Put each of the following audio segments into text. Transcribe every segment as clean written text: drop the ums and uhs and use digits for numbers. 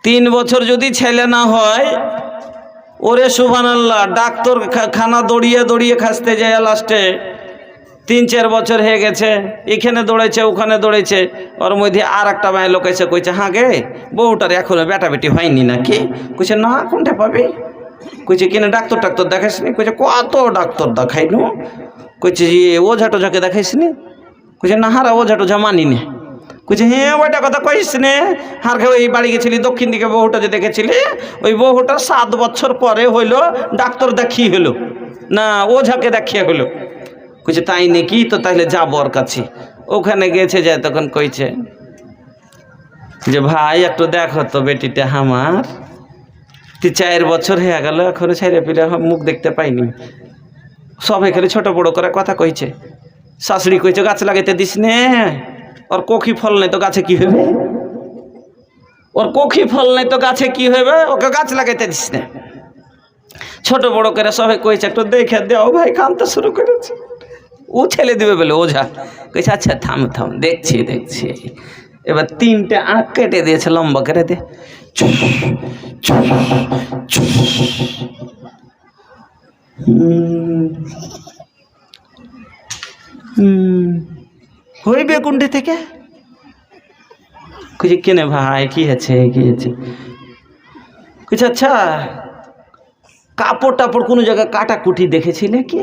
3 বছর যদি ছেলে না হয়, ওরে সুবহানাল্লাহ, ডাক্তার খানা দৌড়িয়ে দৌড়িয়ে খাসতে যায়, লাস্টে 3-4 বছর হয়ে গেছে, এখানে দৌড়েছে ওখানে দৌড়েছে, ওর মধ্যে আর একটা মায়ের লোক এসে কইছে, হ্যাঁ গে বউটার এখনো বেটা বেটি হয়নি নাকি? কইছে না, কোনটা পাবি? কইছে কিনা ডাক্তার দেখাইসনি? কইছে কত ডাক্তার দেখাইনু। কইছে যে ওঝা টোঝাকে দেখাইসনি? কইছে না, হারা ওঝা টোঝা মানি না। কইছে হ্যাঁ ওইটা কথা কইস নে, হার খেয়ে ওই বাড়ি গেছিলি দক্ষিণ দিকে, বহুটা যে দেখেছিলি, ওই বহুটা 7 বছর পরে হইলো ডাক্তার দেখিয়ে হলো না, ওঝাকে দেখিয়ে হলো। কইছে তাই নাকি? তো তাহলে যাবো ওর কাছে। ওখানে গেছে, যায় তখন কইছে যে ভাই একটু দেখো তো বেটিটা আমার, 4 বছর হয়ে গেল এখনো ছেলে পিলে মুখ দেখতে পাইনি। সব এখানে ছোট বড় করে কথা কইছে। শাশুড়ি কইছে গাছ লাগাইতে দিস নে, ওর কখি ফল নেই তো গাছে কি হবে? ওর কখি ফল নেই তো গাছে কি হবে? ওকে গাছ লাগাইতে দিস না। ছোট বড় করে সবাই কইছে একটু দেখে দেও ভাই, কাঁদতে শুরু করেছে। ও ছেলে দিবে বলে ওঝা কইছে আচ্ছা থাম থাম, দেখছি দেখছি। এবার 3টে আঁক কেটে দিয়েছে, লম্বা করে দিয়ে হইবে কুন্ডে থেকে। কইছে কেনে ভাই কি আছে কি আছে? কইছে আচ্ছা কাপড় টাপড় কোনো জায়গায় কাটাকুটি দেখেছিলে কি?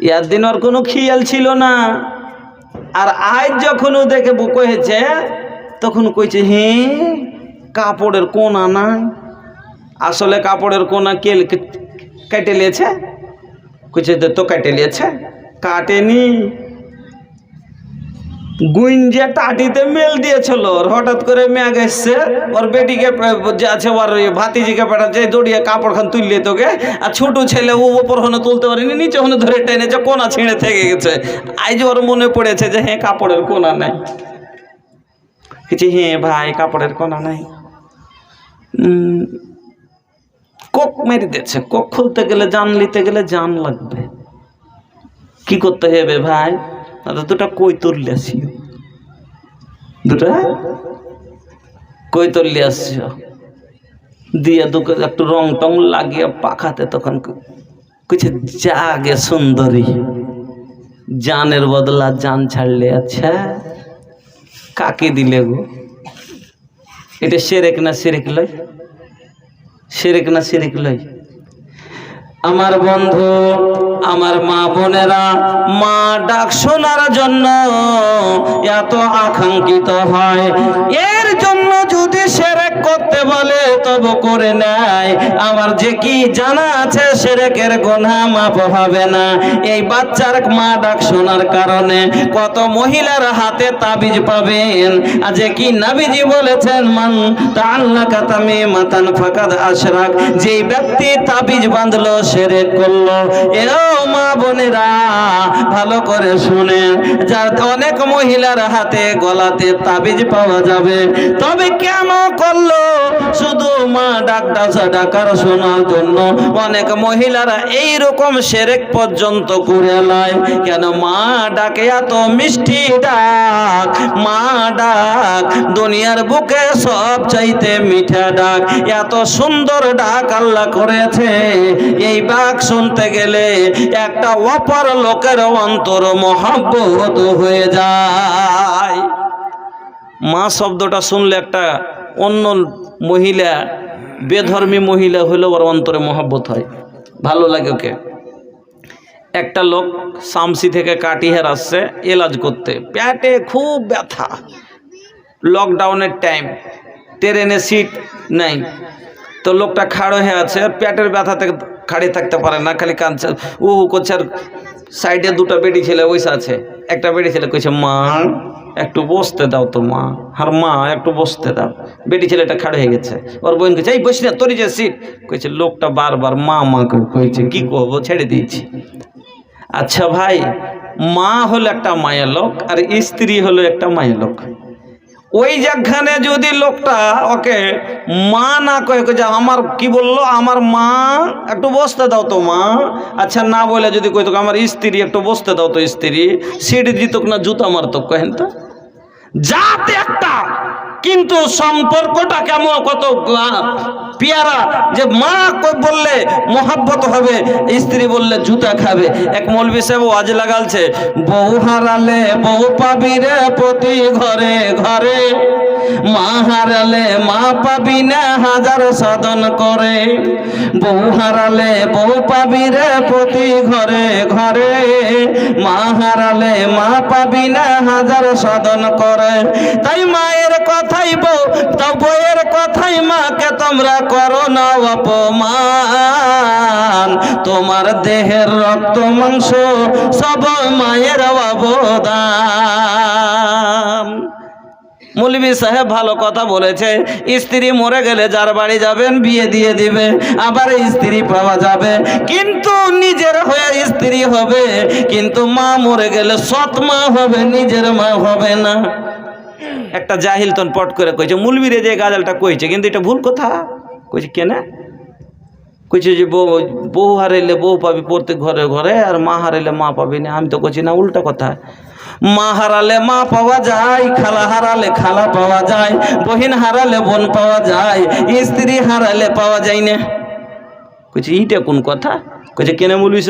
ইয়ার দিন ওর কোনো খেয়াল ছিল না, আর আজ যখন ও দেখে বুকো হয়েছে তখন কইছে হ্যাঁ কাপড়ের কোনা নাই। আসলে কাপড়ের কোনা কে কেটে নিয়েছে? কইছে তো কেটে নিয়েছে, কাটেনি, গুঞ্জে টাটিতে মেল দিয়েছিল। হঠাৎ করে মেঘ এসছে, ওর বেটিকে যে আছে ওর ভাতিজিকে পাঠাচ্ছে, দৌড়িয়ে কাপড় খান তুললে তোকে। আর ছোট ছেলে ও ওপর হনে তুলতে পারেনি, নিচে হনে ধরে টেনেছে, কোনা ছিঁড়ে থেকে গেছে। আজ ওর মনে পড়েছে যে হ্যাঁ কাপড়ের কোনা নাই। কিছু হ্যাঁ ভাই কাপড়ের কোনা নাই। কোক মেরে দিচ্ছে। কোক খুলতে গেলে জান নিতে গেলে জান লাগবে। কি করতে হবে ভাই? দুটা কই তুললে আসি, দুটা কই তুললে আসছ দিয়ে দুকে একটু রং টং লাগিয়ে পাখাতে, তখন কিছু জাগে সুন্দরী, জানের বদলা জান ছাড়লে। আচ্ছা কাকে দিলে গো? এটা সেরেক না শিরিক লয়? শিরিক না শিরিক লয়? আমার বন্ধু, আমার মা বোনেরা, মা ডাক শোনার জন্য এত আকাঙ্ক্ষিত হয়, এর জন্য যদি শিরক করতে বলে তবে করে নেয়। আমার যে কি জানা আছে শিরকের গুনাহ মাফ হবে না। এই বাচ্চার মা ডাক শোনার কারণে কত মহিলার হাতে তাবিজ পাবেন। আজ কি নবীজি বলেছেন মান তাআল্লাকা তামিমাতান ফাকাদ আশরাক, যে ব্যক্তি তাবিজ বাঁধলো শিরক করলো। এও মা বোনেরা ভালো করে শুনেন, যার অনেক মহিলার হাতে গলাতে তাবিজ পাওয়া যাবে, তবে কেন করলো? শুধু মা ডাকার শোনার জন্য অনেক মহিলারা এই রকম শিরক পর্যন্ত করে লাই। কেন? মা ডাকে এত মিষ্টি ডাক, মা ডাক দুনিয়ার বুকে সব চাইতে মিঠা ডাক, এত সুন্দর ডাক আল্লাহ করেছে। এই ডাক শুনতে গেলে একটা অপর লোকের অন্তর মহব্বত হয়ে যায়। মা শব্দটা শুনলে একটা অন্য মহিলা, বেধর্মী মহিলা হলেও ওর অন্তরে মহব্বত হয়, ভালো লাগে ওকে। একটা লোক শামসি থেকে কাটিহার আসছে এলাজ করতে, পেটে খুব ব্যথা, লকডাউনের টাইম, ট্রেনে সিট নেই, তো লোকটা খাড়ো হয়ে আছে, পেটের ব্যথাতে খাড়িয়ে থাকতে পারে না, খালি কাঁদছে, উ করছে। আর সাইডে দুটো বেটি ছেলে বসে আছে। একটা বেটি ছেলে কইছে মা একটু বসতে দাও তো মা, আর মা একটু বসতে দাও। বেটি ছেলেটা খাড়ো হয়ে গেছে, ওর বোন কইছে এই বসি না, তোর যে সিট। কইছে লোকটা বারবার মা মা কইছে, কি করবো, ছেড়ে দিয়েছি। আচ্ছা ভাই, মা হলো একটা মায়া লোক, আর স্ত্রী হলো একটা মায়া লোক। ওই যেখানে যদি লোকটা ওকে মা না কয়ে যে আমার কি বললো, আমার মা একটু বসতে দাও তো মা, আচ্ছা না বলে যদি কইতো আমার স্ত্রী একটু বসতে দাও তো স্ত্রী, সিট দিত না জুতা মারত, কেন তো? যাতে একটা কিন্তু সম্পর্কটা কেমন, কত পেয়ারা, যে মা বললে মোহাব্বত হবে, স্ত্রী বললে জুতা খাবে। এক মৌলভী সাহেব ওয়াজ লাগালছে, বউ হারালে বউ পাবি রে প্রতি ঘরে ঘরে, মা হারালে মা পাবি না হাজার সাধন করে, বউ হারালে বউ পাবি রে প্রতি ঘরে ঘরে, মা হারালে মা পাবি না হাজার সাধন করে। তাই মায়ের কথাই বউ, তাও বউয়ের কথাই মাকে তোমরা করো না অপমান, তোমার দেহের রক্ত মাংস সব মায়ের অবদান। মৌলভী সাহেব ভালো কথা বলেছে, স্ত্রী মরে গেলে যার বাড়ি যাবেন বিয়ে দিয়ে দিবে, আবার স্ত্রী পাওয়া যাবে, কিন্তু নিজের হয়ে স্ত্রী হবে, কিন্তু মা মরে গেলে সৎ মা হবে, নিজের মা হবে না। একটা জাহিল তন পট করে কইছে, মৌলভীরে যে গাজালটা কইছে, কিন্তু এটা ভুল কথা কইছে। কেন কইছে যে বউ হারাইলে বউ পাবি প্রত্যেক ঘরে ঘরে, আর মা হারাইলে মা পাবি না। আমি তো কইছি না, উল্টা কথা। মা হারালে মা পাওয়া যায়, খালা হারালে খালা পাওয়া যায়, বহিন হারালে বোন পাওয়া যায়, স্ত্রী হারালে পাওয়া যায় না। কইছে এইটা কোন কথা? কইছে কেন বলিস,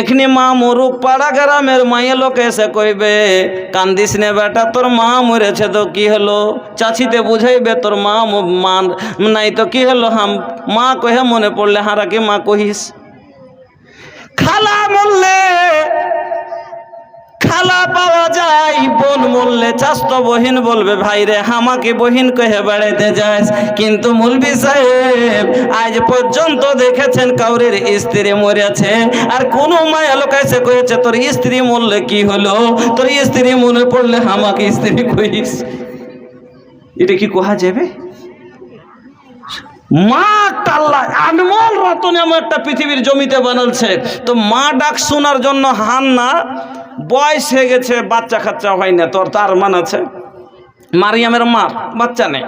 এখানে মা মরুক, পাড়া গ্রামের মায়ে লোক এসে কইবে, কান্দিস নে বেটা, তোর মা মরেছে তো কি হলো, চাচিতে বুঝাইবে তোর মা নাই তো কি হলো, হাম মা কহে মনে পড়লে হারাকে মা কহিস। খালা মরলে খালা পাওয়া যায়, বোন মরলে চাস্ত বহিন বলবে ভাই রে আমাকে বহিন কহে বেড়াইতে যাস। কিন্তু মৌলভী সাহেব আজ পর্যন্ত দেখেছেন কাউরের স্ত্রী মরেছে আর কোনো মায়া লোক এসে কয়েছে তোর স্ত্রী মরলে কি হলো, তোর স্ত্রী মনে পড়লে আমাকে স্ত্রী কইস? এটা কি কোহা যাবে? মা আল্লাহ আনমোল রতন এমন একটা পৃথিবীর জমিতে বানালছে, তো মা ডাক শোনার জন্য হান্না বয়স হয়ে গেছে, বাচ্চা কাচ্চা হয় না, তোর তার মান আছে। মারিয়ামের মার বাচ্চা নেই,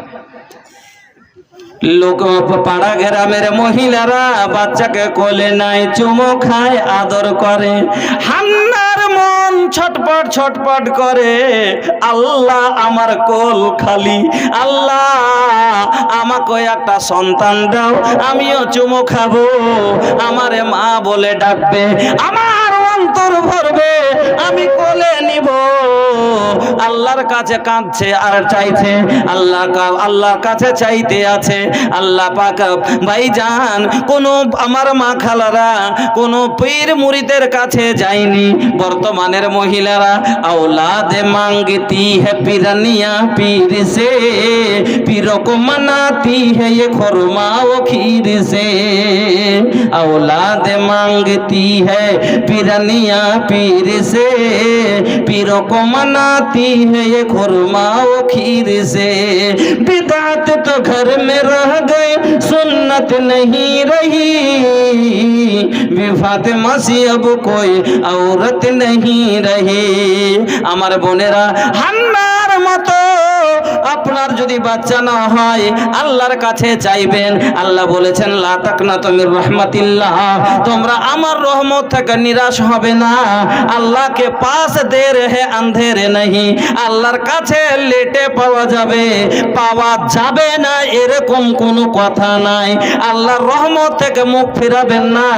লোক পাড়া গ্রামের মহিলারা বাচ্চাকে কোলে নাই, চুমো খায়, আদর করে। হান্নার মন ছটপট ছটপট করে, আল্লাহ আমার কোল খালি, আল্লাহ আমাকে একটা সন্তান দাও, আমিও চুমো খাবো, আমারে মা বলে ডাকবে, আমার অন্তর ভরবে, আমি কোলে নিব। আল্লাহর কাছে কাঁদছে আর চাইছে, আল্লাহর কাছে চাইতে আছে। আল্লাহ পাক ভাইজান কোন আমার মা খালারা কোন পীর মুরিদের কাছে যায়নি। বর্তমানের মহিলারা औलाद मांगती है पिरनिया पीर से, पीरों को मनाती है ये खुरमा वो खीर से। औलाद मांगती है पिरनिया पीर से, पीरों को मनाती है ये खुरमा वो खीर से। बिदात तो घर में रह गए, सुन्नत नहीं रही, फातिमा सी अब कोई औरत नहीं रही। আমার বোনেরা, হান্নার মতো আপনার যদি বাচ্চা না হয় আল্লাহর কাছে চাইবেন। আল্লাহ বলেছেন লা তাকনাতু মির রাহমাতিল্লাহ, তোমরা আমার রহমত থেকে নিরাশ হবে না। আল্লাহকে পাস দে রহে আন্ধেরে नहीं, আল্লাহর কাছে লেটে পাওয়া যাবে, পাওয়া যাবে না এরকম কোনো কথা নাই। আল্লাহর রহমত থেকে মুখ ফিরাবেন না,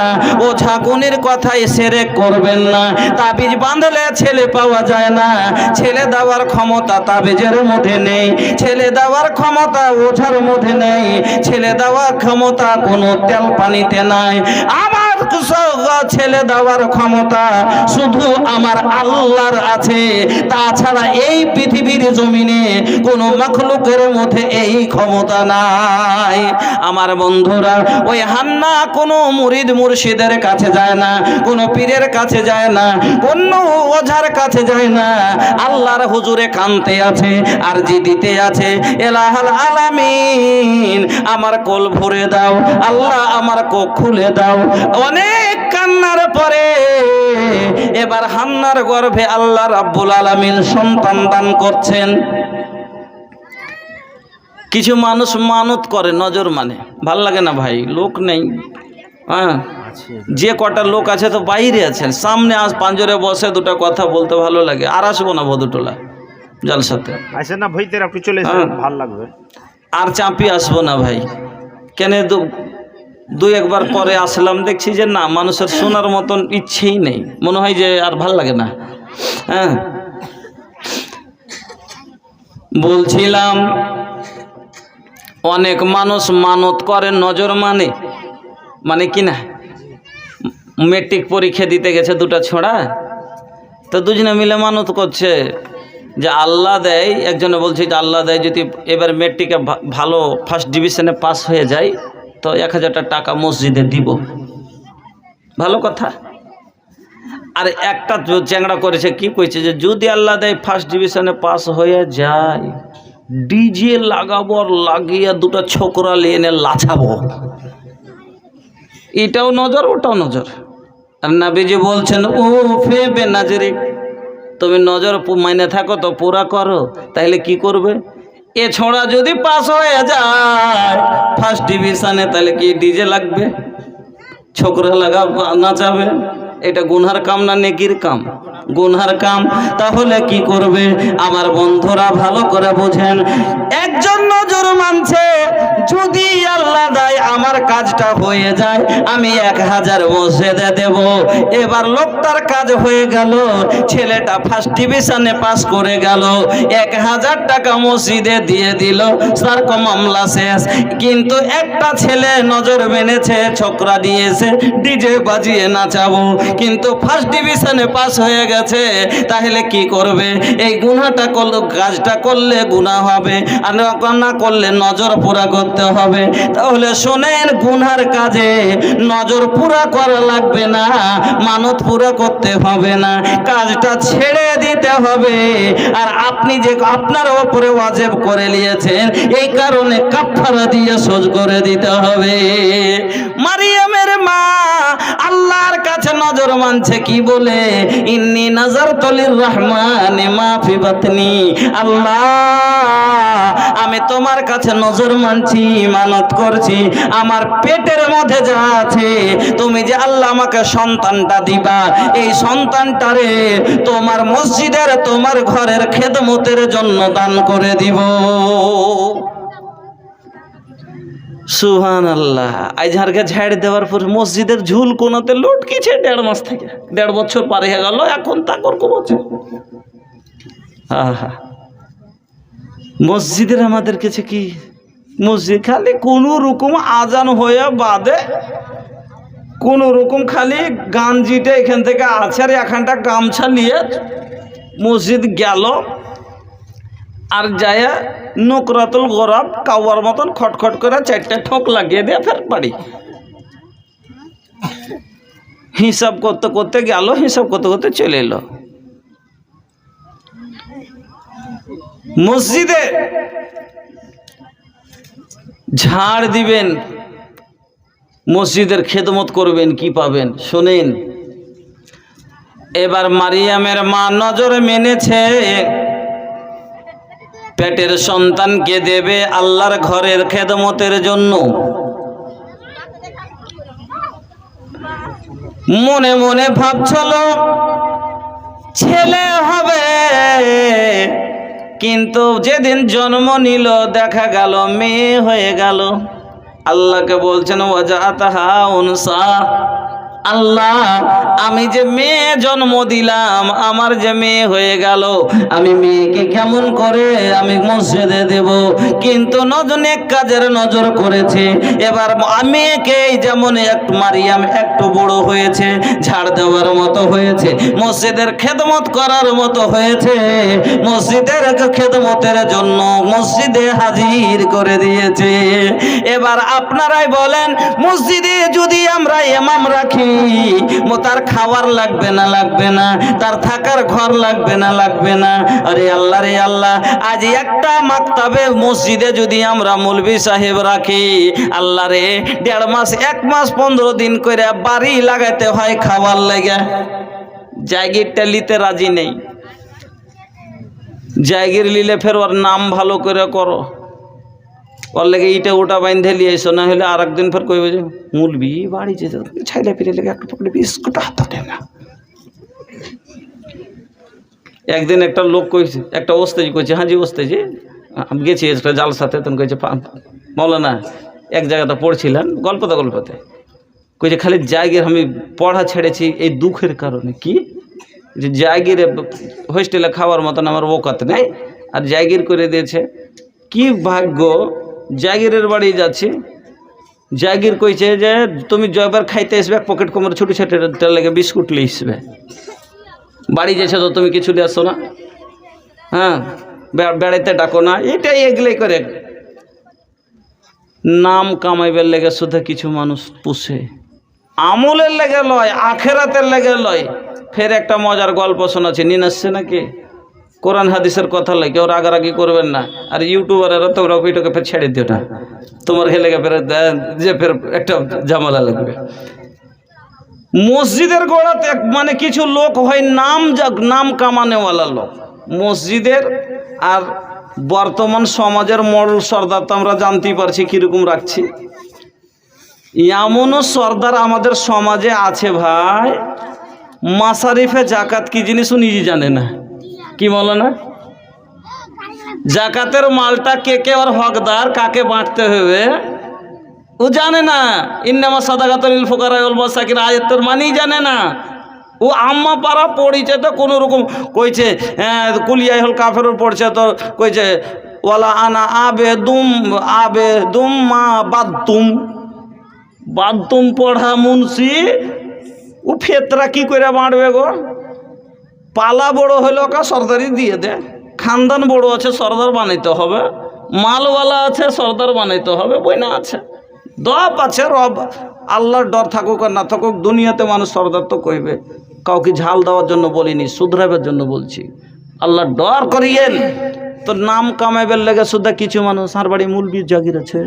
ওঝা গুনির কথাই শিরক করবেন না। তাবিজ বাঁধলে ছেলে পাওয়া যায় না, ছেলে দেওয়ার ক্ষমতা তাবিজের মধ্যে নেই, ছেলে দেওয়ার ক্ষমতা ওঝার মধ্যে নেই, ছেলে দেওয়ার ক্ষমতা কোনো তেল পানিতে নাই। আমার ছেলে দেওয়ার ক্ষমতা শুধু আমার আল্লাহর আছে, তাছাড়া এই পৃথিবীর জমিনে কোনো মাখলুকের মধ্যে এই ক্ষমতা নাই। আমার বন্ধুরা, ওই হান্না কোনো মুরিদ মুর্শিদের কাছে যায় না, কোনো পীরের কাছে যায় না, কোনো ওঝার কাছে যায় না, আল্লাহর হুজুরে কানতে আছে, আরজি দিতে আছে, এলাহাল আলামিন আমার কোল ভরে দাও, আল্লাহ আমার কোখ খুলে দাও। অনেক কান্নার পরে এবার হান্নার গর্ভে আল্লাহ রাব্বুল আলামিন সন্তান দান করছেন। কিছু মানুষ মানত করে, নজর মানে, ভাল লাগে না ভাই, লোক নেই। হ্যাঁ, যে কটা লোক আছে তো বাইরে আছেন, সামনে আজ পাঁজরে বসে দুটো কথা বলতে ভালো লাগে। আর আসবো না বধুটোলা, জলসাতে। আসেন না ভাইদের, আপনি চলে এসেন, ভালো লাগবে। আর চাপিয়ে আসবো না ভাই, কেন দুই একবার পরে আসলাম, দেখছি যে না, মানুষের শোনার মতন ইচ্ছেই নেই, মনে হয় যে আর ভাল লাগে না। হ্যাঁ, বলছিলাম অনেক মানুষ মানত করে নজর মানে কি না, মেট্রিক পরীক্ষা দিতে গেছে দুটা ছোড়া, তো দুজনে মিলে মানত করছে যে আল্লাহ দেয়, একজনে বলছে যে আল্লাহ দেয় যদি এবার মেট্রিকে ভালো ফার্স্ট ডিভিশনে পাস হয়ে যায় তো 1000 টাকা মসজিদে দিব। ভালো কথা। আর একটা চ্যাংড়া করেছে, কি কইছে যে যদি আল্লাহ দেয় ফার্স্ট ডিভিশনে পাস হয়ে যায়, ডিজে লাগাবো, আর লাগিয়ে দুটো ছোকরা নিয়ে এনে লাছাবো। এটাও নজর, ওটাও নজর। আর নবীজি বলছেন, ও ফে বেনাজরি, তুমি নজর মাইনে থাকো তো পুরা করো। তাহলে কি করবে? এ ছোড়া যদি পাস হয়ে যায় ফার্স্ট ডিভিশনে, তাহলে কি ডিজে লাগবে, ছোকরা লাগাবো, নাচাবে? এটা গুনহার কাম না নেকির কাম? গুনহার কাম। তাহলে কি করবে? আমার বন্ধুরা ভালো করে বোঝেন, একজন নজর মানছে, যদি আল্লাহ দেয় আমার কাজটা হয়ে যায়, আমি 1000 মসজিদে দেব। এবার লোকটার কাজ হয়ে গেল, ছেলেটা ফার্স্ট ডিভিশনে পাস করে গেল, 1000 টাকা মসজিদে দিয়ে দিল, তার মামলা শেষ। কিন্তু একটা ছেলে নজর মেনেছে, ছোকরা দিয়েছে, ডিজে বাজিয়ে নাচাবো, কিন্তু ফার্স্ট ডিভিশনে পাস হয়ে গেছে। তাহলে কি করবে? এই গুনাহটা করলে, কাজটা করলে গুনাহ হবে, আর না করলে নজর পুরা করতে হবে। তাহলে শোনেন, গুনার কাজে নজর পুরা করা লাগবে না, মানত পুরা করতে হবে না, কাজটা ছেড়ে দিতে হবে। আর আপনি যে আপনার উপরে ওয়াজিব করে নিয়েছেন, এই কারণে কাফারা দিয়ে সোজ করে দিতে হবে। মারিয়ামের মা আল্লাহর কাছে নজর মানছে, কি বলে? ইন্নী নাযারতু লিররহমানি মা ফি বাতনি। আল্লাহ, আমি তোমার কাছে নজর মানছি, মানত করছি, আমার পেটের মধ্যে যা আছে, তুমি যে আল্লাহ আমাকে সন্তানটা দিবা, এই সন্তানটারে তোমার মসজিদের, তোমার ঘরের খেদমতের জন্য দান করে দিব। সুবহানাল্লাহ। আইঝারকে ঝাড় দেওয়ার পর মসজিদের ঝুল কোনাতে লটকিছে 1.5 মাস থেকে, 1.5 বছর পার হয়ে গেল, এখন তা করছে। আহা, মসজিদের আমাদের কাছে কি, মসজিদ খালি কোনো রকম আজান হয়ে বাদে, কোন রকম খালি গাঞ্জিটা এখান থেকে আছে, আর এখানটা গামছা নিয়ে মসজিদ গেল, আর যায় নুকরাতুল গরাব কাওয়ার মতন খটখট করে 4টে ঠোক লাগিয়ে দিয়ে ফের বাড়ি। হিসাব করতে করতে গেল, হিসাব করতে করতে চলে এলো। মসজিদে ঝাড় দিবেন, মসজিদের খেদমত করবেন, কি পাবেন শোনেন। এবার মারিয়ামের মা নজর মেনেছে, পেটের সন্তানকে দেবে আল্লাহর ঘরের খেদমতের জন্য। মনে মনে ভাবছিল ছেলে হবে, কিন্তু যেদিন জন্ম নিল দেখা গেল মেয়ে হয়ে গেল। আল্লাহকে বলছেন, ওয়াজাতাহা উনসা, আল্লাহ, আমি যে মেয়ে জন্ম দিলাম, আমার যে মেয়ে হয়ে গেল, আমি মেয়েকে কেমন করে আমি মসজিদে দেব? কিন্তু নেক কাজের নজর করেছে। এবার মেয়েকে যেমন একটু মারিয়াম একটু বড় হয়েছে, ঝাড় দেওয়ার মতো হয়েছে, মসজিদের খেদমত করার মতো হয়েছে, মসজিদের খেদমতের জন্য মসজিদে হাজির করে দিয়েছে। এবার আপনারাই বলেন, মসজিদে যদি আমরা ইমাম রাখি, তার খাওয়ার লাগবে না, লাগবে না, তার থাকার ঘর লাগবে না, লাগবে না? আরে আল্লাহ রে আল্লাহ, আজ একটা মাকতাবে মসজিদে যদি আমরা মৌলভী সাহেব রাখি, আল্লাহ রে, 1.5 মাস 1 মাস 15 দিন করে বাড়ি লাগাইতে হয় খাওয়ার লাগে। জায়গিরটা নিতে রাজি নেই, জায়গির নিলে ফের ওর নাম ভালো করে করো, ওর লেগে ইটা ওটা বাইন্ধে নিয়ে এসো, না হলে আর একদিন ফের কইবে যে মুলবি বাড়ি যেতে ছাইলে ফিরে লেগে একটা পকেটে বিস্কুট হাতে না। একদিন একটা লোক কইছে, একটা ওস্তেজি কইছে, হ্যাঁ জি ওস্তেজি, আমি গেছি একটা জালসাতে, তখন কইছে মৌলানা এক জায়গাতে পড়ছিলেন গল্পতে কইছে খালি জায়গার আমি পড়া ছেড়েছি এই দুঃখের কারণে। কি যে জায়গিরে হোস্টেলে খাওয়ার মতন আমার ওকাত নেই, আর জায়গির করে দিয়েছে। কি ভাগ্য, জায়গিরের বাড়ি যাচ্ছি, জায়গির কইছে যে তুমি জয়বার খাইতে আসবে, পকেট কোমর ছুটি ছেটে লেগে বিস্কুট লিয়ে আসবে। বাড়ি যেছে তো তুমি কিছু দিয়ে আসো না, হ্যাঁ বেড়াইতে ডাকো না, এটাই এগুলোই করে। নাম কামাইবার লেগে শুধু কিছু মানুষ পুষে, আমলের লেগে লয়, আখেরাতের লেগে লয়। ফের একটা মজার গল্প শোনাচ্ছে, নিন আসছে নাকি কোরআন হাদিসের কথা লয়, কেউ রাগারাগি করবেন না। আর ইউটিউবারেরা তোমরা ওইটাকে ফের ছেড়ে দিও না, তোমার হেলেগে ফের যে ফের একটা ঝামেলা লাগবে। মসজিদের গোড়াতে মানে কিছু লোক হয় নাম কামানেওয়ালা লোক মসজিদের। আর বর্তমান সমাজের মডেল সর্দার তো আমরা জানতেই পারছি কীরকম রাখছি। এমনও সর্দার আমাদের সমাজে আছে ভাই, মাসারিফে জাকাত কি জিনিস ও নিজে জানে না। কি বলো না, জাকাতের মালটা কে ওর হকদার, কাকে বাঁটতে হবে ও জানে না। ইন্নামা সাদাকাতুল লিল ফুকারা ওয়াল মাসাকিন আয়াতের মানেই জানে না। ও আম্মা পাড়া পড়িছে তো কোনো রকম কইছে, কুলিয়াই হল কাফেরুর পড়ছে তো কইছে ওয়ালা আনা আবেদুম মা বাদতুম পড়া মুন্সি। ও ফেতরা কি করে বাঁটবে গো? পালা বড় হইল কা সর্দারি দিয়ে দে, খানদান বড় আছে সর্দার বানাইতে হবে, মালওয়ালা আছে সর্দার বানাইতে হবে, বইনা আছে দপ আছে। রব আল্লাহর ডর থাকুক আর না থাকুক, দুনিয়াতে মানুষ সর্দার তো কইবে। কাউকে ঝাল দেওয়ার জন্য বলিনি, শুধরাবার জন্য বলছি। আল্লাহর ডর করিয়েন। তো নাম কামাইবার লেগে শুধু কিছু মানুষ, আর বাড়ি মুলবির জাগির আছে।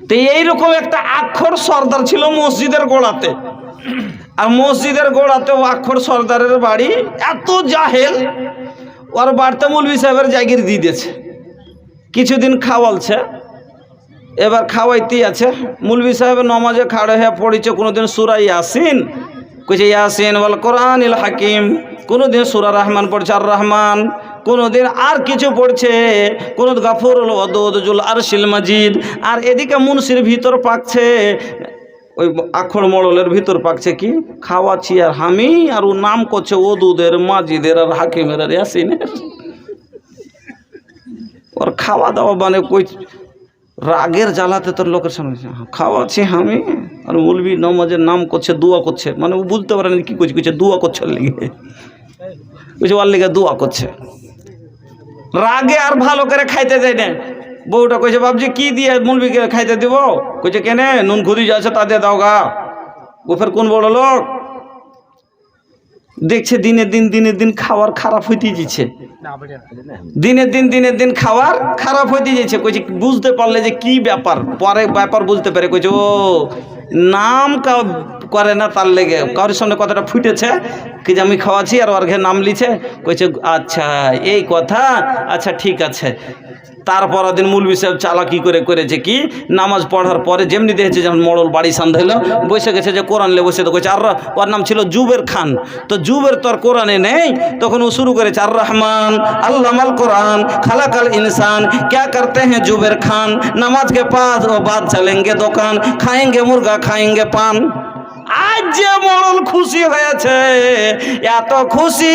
তো এইরকম একটা আক্ষর সর্দার ছিল মসজিদের গোড়াতে। আর মসজিদের গোড়াতে ও আক্ষর সর্দারের বাড়ি এত জাহেল, ওর বাড়িতে মৌলভী সাহেবের জাগির দিয়ে দিয়েছে। কিছুদিন খাওয়ালছে, এবার খাওয়াইতেই আছে। মৌলভী সাহেবের নমাজে খাড়ে হয়ে পড়েছে, কোনোদিন সূরা ইয়াসিন কইছে ইয়াসিন ওয়াল কোরআনিল হাকিম, কোনোদিন সূরা রহমান পড়ছে আর রহমান, কোনোদিন আর কিছু পড়ছে, কোনো গাফুরুল ওয়াদুদ জুল আরশিল মাজিদ। আর এদিকে মুন্সির ভিতর পাকছে, ওই আখড় মড়লের ভিতর পাকছে কি খাওয়াচ্ছি আর আমি, আর ও নাম করছে ওদুদের মাজিদের আর হাকিমের আর ইয়াসিনের। ওর খাওয়া দাওয়া মানে কই রাগের জ্বালাতে তোর লোকের সামনে খাওয়াচ্ছি আমি, আর মৌলবি নমাজের নাম করছে, দোয়া করছে, মানে ও বুঝতে পারে না কি করছে, কইছে দোয়া করছে ওর লিগে, কইছে ওর লিগে দোয়া করছে। রাগে আর ভালো করে খাইতে যায় না। বউটা কইছে বাবজি কি দিয়ে মৌলবিকে খাইতে দিব? কইছে কেনে নুন খুদি যাচ্ছে তা দিয়ে দাও গা। ও ফের কোন বড় লোক দেখছে দিনের দিন খাওয়ার খারাপ হইতে যাচ্ছে, দিনের দিন খাওয়ার খারাপ হইতে যাচ্ছে। কইছে বুঝতে পারলে যে কি ব্যাপার, পরে ব্যাপার বুঝতে পারে। কইছে ও নাম করে না, তার লেগে কারোর সামনে কথাটা ফুটেছে কি যে আমি খাওয়াচ্ছি আর ওর ঘরে নাম লিছে। কইছে আচ্ছা এই কথা, আচ্ছা ঠিক আছে। তারপর দিন মৌলভী সাহেব চালাকি করে করেছে কি, নামাজ পড়ার পরে যেমনি দেখেছে যেমন মড়ল বাড়ি সান্ধাইল, বসে গেছে যে কোরআন লে বসে তো কইছে আর ওর নাম ছিল জুবের খান। তো জুবের তো আর কোরআনে নেই, তখন ও শুরু করেছে আর রহমান আল্লামাল কোরআন খালাকাল ইনসান क्या करते हैं जुबेर खान, नमाज के पास वो बाद चलेंगे दुकान, खाएंगे मुर्गा खाएंगे पान। আজ যে মরল খুশি হয়েছে, এত খুশি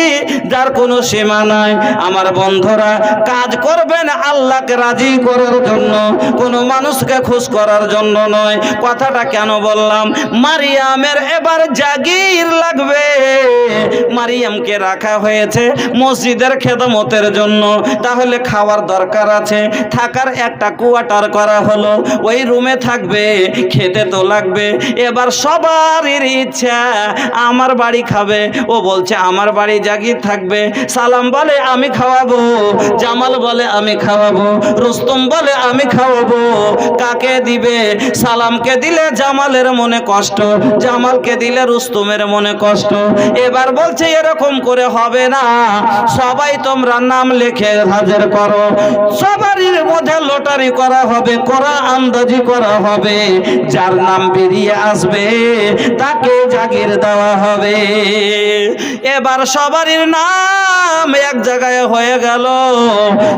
যার কোনো সীমা নাই। আমার বন্ধুরা কাজ করবেন আল্লাহকে রাজি করার জন্য, কোনো মানুষকে খুশ করার জন্য নয়। কথাটা কেন বললাম? মারিয়ামের এবার জাগির লাগবে। মারিয়ামকে রাখা হয়েছে মসজিদের খেদমতের জন্য, তাহলে খাওয়ার দরকার আছে, থাকার একটা কোয়ার্টার করা হলো, ওই রুমে থাকবে, খেতে তো লাগবে। এবার সবার ইচ্ছা আমার বাড়ি খাবে, ও বলছে আমার বাড়ি জাগির থাকবে। সালাম বলে আমি খাওয়াবো, জামাল বলে আমি খাওয়াবো, রুস্তম বলে আমি খাওয়াবো। কাকে দিবে? সালামকে দিলে জামালের মনে কষ্ট, জামালকে দিলে রুস্তমের মনে কষ্ট। এবার বলছে এরকম করে হবে না, সবাই তোমরা নাম লিখে হাজির করো, সবারই মধ্যে লটারি করা হবে, করা আন্দাজি করা হবে। যার নাম বেরিয়ে আসবে তাকে জাগির দেওয়া হবে। এবার সবারই নাম এক জায়গায় হয়ে গেল।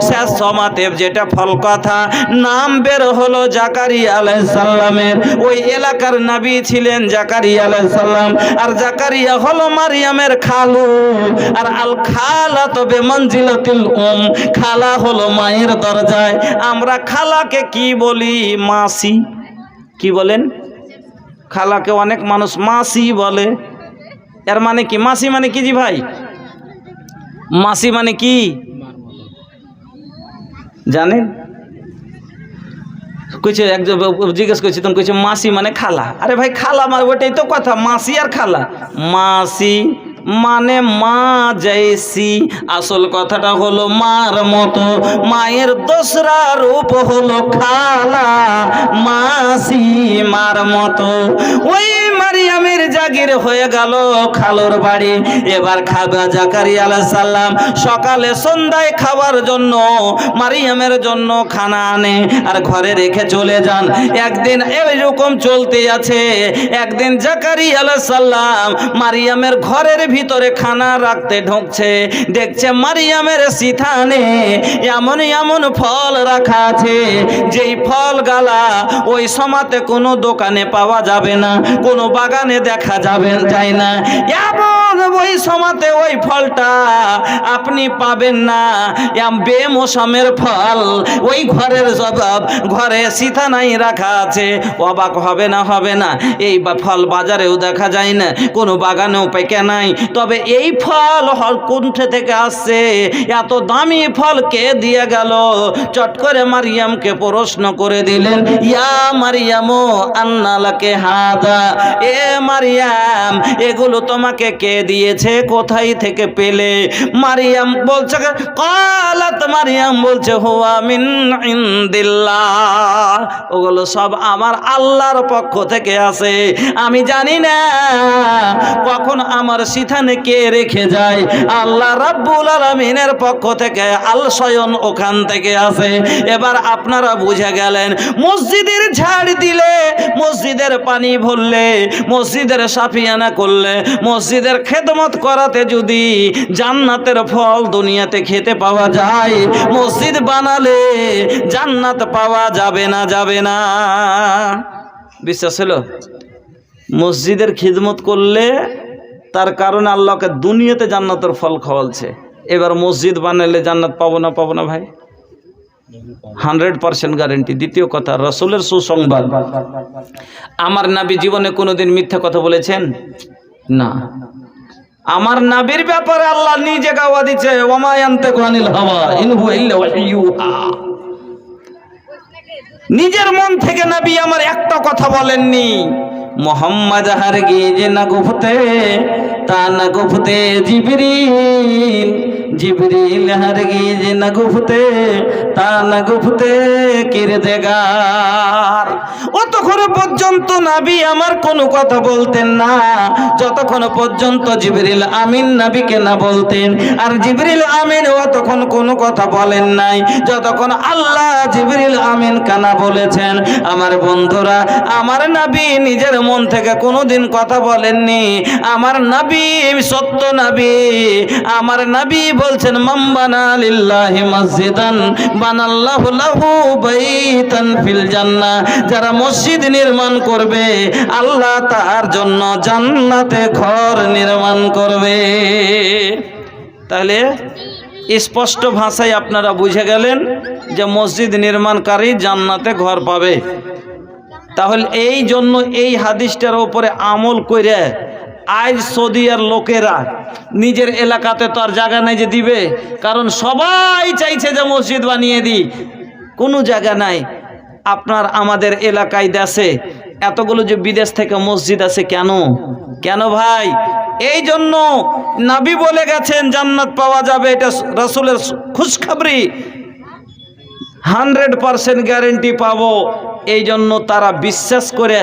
শেষ সমাতে যেটা ফল কথা, নাম বের হলো জাকারিয়া আলাইহিস সালামের। ওই এলাকার নবী ছিলেন জাকারিয়া আলাইহিস সালাম, আর জাকারিয়া হলো মারিয়ামের খালু। আর আল খালা তবে মঞ্জিলাতুল খালা হলো মায়ের দরজায়। আমরা খালাকে কি বলি? মাসি। কি বলেন? খালাকে অনেক মানুষ মাসি বলে। এর মানে কি? মাসি মানে কি জি ভাই? মাসি মানে কি জানেন? কইছে একজন জিজ্ঞেস করছি, তুমি কইছে মাসি মানে খালা। আরে ভাই খালা মানে ওটাই তো কথা, মাসি আর খালা। মাসি মানে মা জৈসি, আসল কথাটা হলো মার মতো। মায়ের দোসরা রূপ হলো খালা, মাসি মার মতো। ওই মারিয়ামের জাগির হয়ে গেল খালুর বাড়ি। এবার খাবা জাকারিয়া আলাইহিস সালাম সকালে সন্ধ্যায় খাওয়ার জন্য মারিয়ামের জন্য খানা আনে আর ঘরে রেখে চলে যান। একদিন এরকম চলতে আছে, একদিন জাকারিয়া আলাইহিস সালাম মারিয়ামের ঘরের ভিতরে খানা রাখতে ঢুকছে, দেখছে মারিয়ামের সিথানে এমন এমন ফল রাখা আছে যেই ফল গালা ওই সমাতে কোনো দোকানে পাওয়া যাবে না, কোনো বাগানে দেখা যায় না। এমন ওই সমাতে ওই ফলটা আপনি পাবেন না। বেমৌসুমের ফল ওই ঘরের জবাব ঘরে সিথানাই রাখা আছে। অবাক হবে না? হবে না। এই ফল বাজারেও দেখা যায় না, কোনো বাগানেও পেকে নাই। তবে এই ফল কোনটা থেকে আসছে? এত দামি ফল কে দিয়ে গেল? চট করে মারিয়ামকে প্রশ্ন করে দিলেন, ইয়া মারিয়াম আন্না লাকে হাদা, এ মারিয়াম এগুলো তোমাকে কে দিয়েছে? কোথায় থেকে পেলে? মারিয়াম বলছে, কালাত মারিয়াম বলছে, হুয়া মিন ইনদিল্লাহ, ওগুলো সব আমার আল্লাহর পক্ষ থেকে আসে। আমি জানি না কখন আমার সিথানে কে রেখে যায়। আল্লাহ রাব্বুল আলামিনের পক্ষ থেকে আল স্বয়ং ওখান থেকে আসে। এবার আপনারা বুঝে গেলেন, মসজিদের ঝাড় দিলে, মসজিদের পানি ভরলে, মসজিদের সাফিয়ানা করলে, মসজিদের খেদমত করাতে যদি জান্নাতের ফল দুনিয়াতে খেতে পাওয়া যায়, মসজিদ বানালে জান্নাত পাওয়া যাবে না? যাবে না? বিশ্বাস হলো? মসজিদের খিদমত করলে তার কারণে আল্লাহকে দুনিয়াতে জান্নাতের ফল খাওয়ালছে। এবার মসজিদ বানালে জান্নাত পাবো না? পাবো না ভাই? 100% গ্যারেন্টি। দ্বিতীয় কথা, রাসূলের সুসংবাদ। আমার নবী জীবনে কোনোদিন মিথ্যা কথা বলেছেন না। আমার নবীর ব্যাপারে আল্লাহ নিজে গাওয়া দিচ্ছে, ওমা ইয়ানতিকু আনিল হাওয়া ইন হুয়া ইল্লা ওয়াহয়ুহা। নিজের মন থেকে নবী আমার একটা কথা বলেননি। মোহাম্মদ হারগিজ না গুফতে তা না গুফতে জিবরিল, জিবরিল হারগিজ না গুফতে তা না গুফতে কিরদেগার। অতক্ষণ পর্যন্ত নবী আমার কোনো কথা বলতেন না যতক্ষণ পর্যন্ত জিবরিল আমিন নবীকে না বলতেন। আর জিবরিল আমিন অতক্ষণ কোনো কথা বলেন নাই যতক্ষণ আল্লাহ জিবরিল আমিন কানা বলেছেন। আমার বন্ধুরা, আমার নবী নিজের মন থেকে কোনোদিন কথা বলেননি। আমার নবী সত্য নবী। আমার নবী বলছেন, মান বানা লিল্লাহি মসজিদান বানাল্লাহু লাহু বাইতান ফিল জান্নাহ। যারা মসজিদ নির্মাণ করবে আল্লাহ তার জন্য জান্নাতে ঘর নির্মাণ করবে। তাহলে স্পষ্ট ভাষায় আপনারা বুঝে গেলেন যে মসজিদ নির্মাণকারী জান্নাতে ঘর পাবে। তাহলে এই জন্য এই হাদিসটার উপরে আমল করে আজ সৌদিয়ার লোকেরা নিজের এলাকাতে তো আর জায়গা নাই যে দিবে, কারণ সবাই চাইছে যে মসজিদ বানিয়ে দিই, কোনো জায়গা নাই। আপনার আমাদের এলাকায় দেশে এতগুলো যে বিদেশ থেকে মসজিদ আছে, কেন? কেন ভাই? এই জন্য নবী বলে গেছেন জান্নাত পাওয়া যাবে, এটা রাসূলের খুশখবরি। 100% গ্যারেন্টি পাবো। এই জন্য তারা বিশ্বাস করে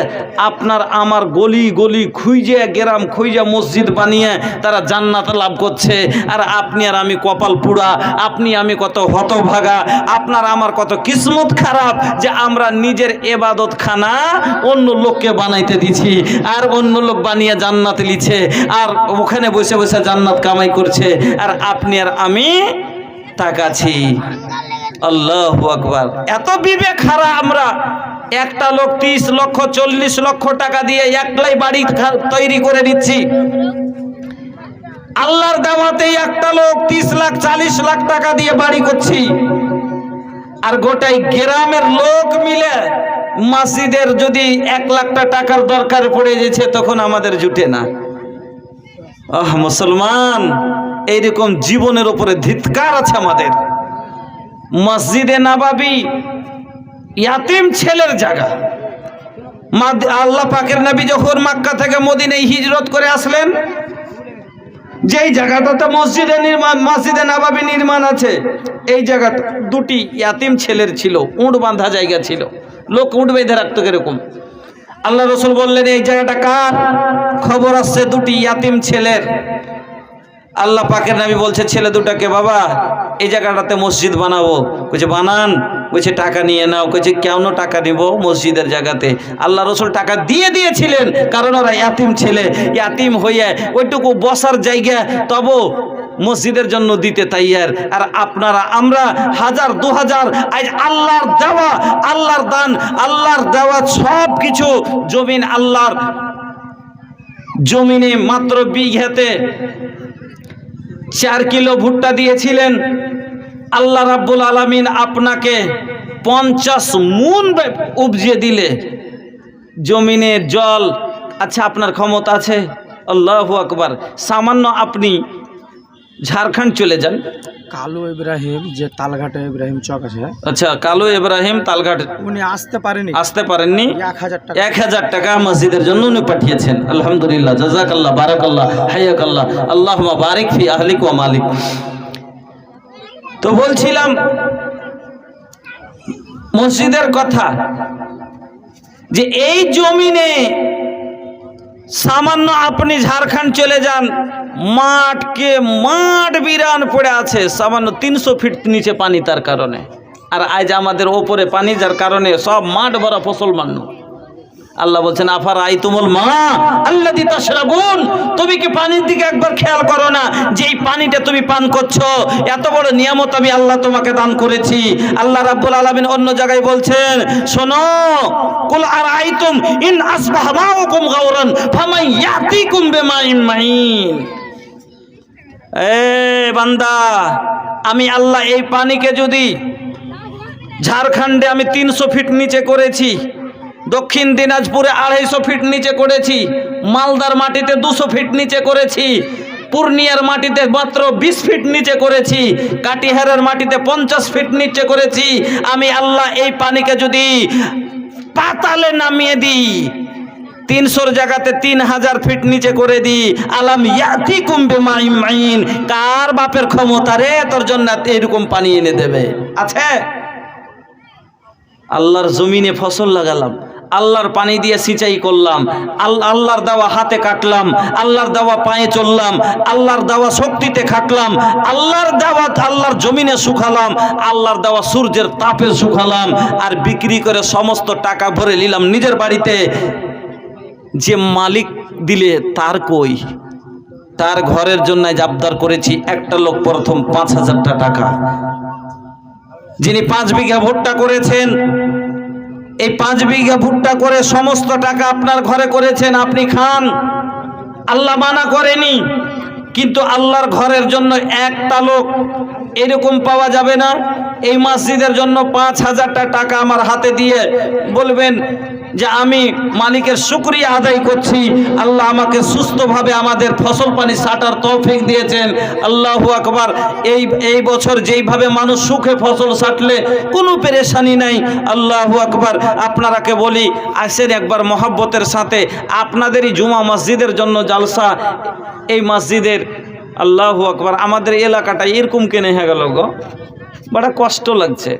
আপনার আমার গলি গলি খুঁজে গ্রাম খুঁজে মসজিদ বানিয়ে তারা জান্নাত লাভ করছে। আর আপনি আর আমি কপাল পুড়া, আপনি আমি কত হতভাগা, আপনার আমার কত কিসমত খারাপ যে আমরা নিজের এবাদত খানা অন্য লোককে বানাইতে দিছি, আর অন্য লোক বানিয়ে জান্নাত লিছে, আর ওখানে বসে বসে জান্নাত কামাই করছে, আর আপনি আর আমি তাকাছি। আল্লাহু আকবার। এত বিবেক হারা আমরা। একটা লোক 30 লক্ষ 40 লক্ষ টাকা দিয়ে একলাই বাড়ি তৈরি করে দিচ্ছি। আল্লাহর দাওয়াতে একটা লোক 30 লাখ 40 লাখ টাকা দিয়ে বাড়ি করছি, আর গোটাই গ্রামের লোক মিলে মসজিদের যদি 1 লাখ টাকার দরকার পড়ে যেছে তখন আমাদের জুটে না। মুসলমান, এইরকম জীবনের উপরে ধিক্কার আছে আমাদের। মসজিদে নববী ইয়াতিম ছেলের জায়গা। আল্লাহ পাকের নবী যখন মক্কা থেকে মদিনায় হিজরত করে আসলেন, যেই জায়গাটাতে মসজিদে নববী নির্মাণ আছে, এই জায়গাটা দুটি ইয়াতিম ছেলের ছিল, উঁট বাঁধা জায়গা ছিল, লোক উঁট বেঁধে রাখতো এরকম। আল্লাহ রসুল বললেন এই জায়গাটা কার? খবর আসছে দুটি ইয়াতিম ছেলের। আল্লাহ পাকের নবী বলছে ছেলে দুটাকে, বাবা এই জায়গাটাতে মসজিদ বানাবো। কইছে বানান। কইছে টাকা নিয়ে নাও। কইছে কেন টাকা নিব মসজিদের জায়গাতে? আল্লাহ রসুল টাকা দিয়ে দিয়েছিলেন, কারণ ওরা ইয়াতিম ছেলে, ইয়াতিম হইয়া ওইটুকু বসার জায়গা তবু মসজিদের জন্য দিতে তাইয়ার। আর আপনারা আমরা 1000 2000 আজ আল্লাহর দেওয়া, আল্লাহর দান, আল্লাহর দেওয়া সব কিছু জমিন আল্লাহর জমিনে মাত্র বিঘাতে 4 কিলো ভুট্টা দিয়েছিলেন। আল্লাহ রাব্বুল আলামিন আপনাকে 50 মুন উপজিয়ে দিলে জমিনের জল। আচ্ছা আপনার ক্ষমতা আছে? আল্লাহু আকবার। সামান্য আপনি ঝাড়খণ্ড চলে যান, কালু ইব্রাহিম যে তালঘাটে ইব্রাহিম চক আছে, আচ্ছা কালু ইব্রাহিম তালঘাট, উনি আসতে পারেননি। 1000 টাকা মসজিদের জন্য উনি পাঠিয়েছেন। আলহামদুলিল্লাহ, জাযাকাল্লাহ, বারাকাল্লাহ, হায়াকাল্লাহ, আল্লাহুম্মা বারিক ফি আহলিক ওয়া মালিক। তো বলছিলাম মসজিদের কথা, যে এই জমিনে সামান্য আপনি ঝাড়খণ্ড চলে যান, মাঠ বিরান পড়ে আছে, সামান্য 300 ফিট নিচে পানি তার কারণে। আর আজ আমাদের ওপরে পানি যার কারণে সব মাঠ ভরা ফসল মান্য। আল্লাহ বলছেন আফার আই তুমুল মা আল্লাযী তাশরাবুন, তুমি কি পানির দিকে একবার খেয়াল করো না যে এই পানিটা তুমি পান করছো? এত বড় নিয়ামত আমি আল্লাহ তোমাকে দান করেছি। আল্লাহ রাব্বুল আলামিন অন্য জায়গায় বলছেন, শোনো, কুল আরাইতুম ইন আসবাহা মাউকুম গাওরান ফামান ইয়াতিকুম বিমাইন মাইন। এ বান্দা, আমি আল্লাহ এই পানিকে যদি ঝাড়খণ্ডে আমি 300 ফিট নিচে করেছি, দক্ষিণ দিনাজপুরে 250 ফিট নিচে করেছি, মালদার মাটিতে 200 ফিট নিচে করেছি, পূর্ণিয়ার মাটিতে মাত্র 20 ফিট নিচে করেছি, কাটিহারের মাটিতে 50 ফিট নিচে করেছি, আমি আল্লাহ এই পানিকে যদি পাতালে নামিয়ে দিই, 300 জায়গাতে 3000 ফিট নিচে করে দিই, আলাম ইয়াতিকুম বিমাইন মাইন, কার বাপের ক্ষমতা রে তোর জন্য এরকম পানি এনে দেবে? আছে? আল্লাহর জমিনে ফসল লাগালাম, আল্লাহর পানি দিয়ে সিঁচাই করলাম, আল্লাহর দেওয়া হাতে কাটলাম, আল্লাহর দেওয়া পায়ে চললাম, আল্লাহর দেওয়া শক্তিতে খাটলাম, আল্লাহর দেওয়া আল্লাহর জমিনে শুকালাম, আল্লাহর দেওয়া সূর্যের তাপে শুকালাম, আর বিক্রি করে সমস্ত টাকা ভরে নিলাম নিজের বাড়িতে। যে মালিক দিলে তার কই? তার ঘরের জন্য আবদার করেছি একটা লোক প্রথম 5000 টাকা, যিনি 5 বিঘা ভুট্টা করেছেন, এই 5 বিঘা ভুট্টা করে সমস্ত টাকা আপনার ঘরে করেছেন, আপনি খান, আল্লাহ মানা করেনি। কিন্তু আল্লাহর ঘরের জন্য একটা লোক এরকম পাওয়া যাবে না। এই মসজিদের জন্য 5000 টাকা আমার হাতে দিয়ে বলবেন যে আমি মালিকের শুকরিয়া আদায় করছি, আল্লাহ আমাকে সুস্থভাবে আমাদের ফসল পানি ছাটার তৌফিক দিয়েছেন। আল্লাহু আকবার। এই বছর যেইভাবে মানুষ সুখে ফসল ছাটলে কোনো পেরেশানি নাই। আল্লাহু আকবার। আপনারাকে বলি, আসেন একবার মহব্বতের সাথে, আপনাদেরই জুমা মসজিদের জন্য জালসা এই মসজিদের। আল্লাহু আকবার। আমাদের এলাকাটা এরকম কেনে হয়ে গেল গো, বড় কষ্ট লাগছে।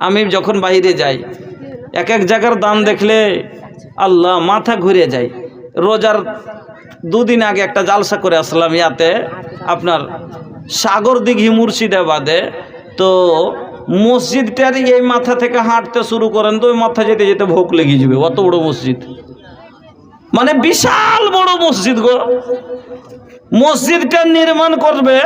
আমি যখন বাইরে যাই এক এক জায়গার দান দেখলে আল্লাহ মাথা ঘুরে যায়। রোজার দুদিন আগে একটা জালসা করে আসলাম ইয়াতে আপনার সাগরদিঘি মুর্শিদাবাদে। তো মসজিদটার এই মাথা থেকে হাঁটতে শুরু করেন তো ওই মাথা যেতে যেতে ভোগ লেগে যাবে, অত বড় মসজিদ, মানে বিশাল বড় মসজিদ গো। মসজিদটা নির্মাণ করবে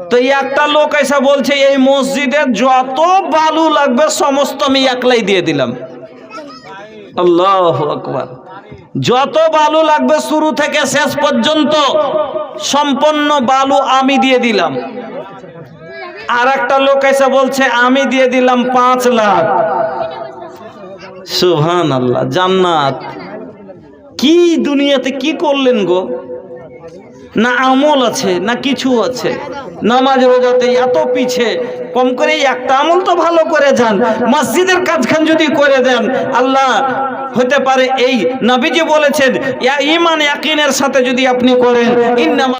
তো একটা লোক এসে বলছে এই মসজিদে যত বালু লাগবে সমস্ত আমি একলাই দিয়ে দিলাম। আল্লাহু আকবার। যত বালু লাগবে শুরু থেকে শেষ পর্যন্ত সম্পূর্ণ বালু আমি দিয়ে দিলাম। আর একটা লোক এসে বলছে আমি দিয়ে দিলাম 5 লাখ। সুবহানাল্লাহ, জান্নাত। কি দুনিয়াতে কি করলেন গো? না আমল আছে না কিছু আছে। নামাজ রোজাতে এত পিছে, কম করে একটা আমল তো ভালো করে যান, মসজিদের কাজখান যদি করে দেন আল্লাহ হতে পারে এই নবীজি বলেছেন ইমান ইয়াকিনের সাথে যদি আপনি করেন ইন্নামা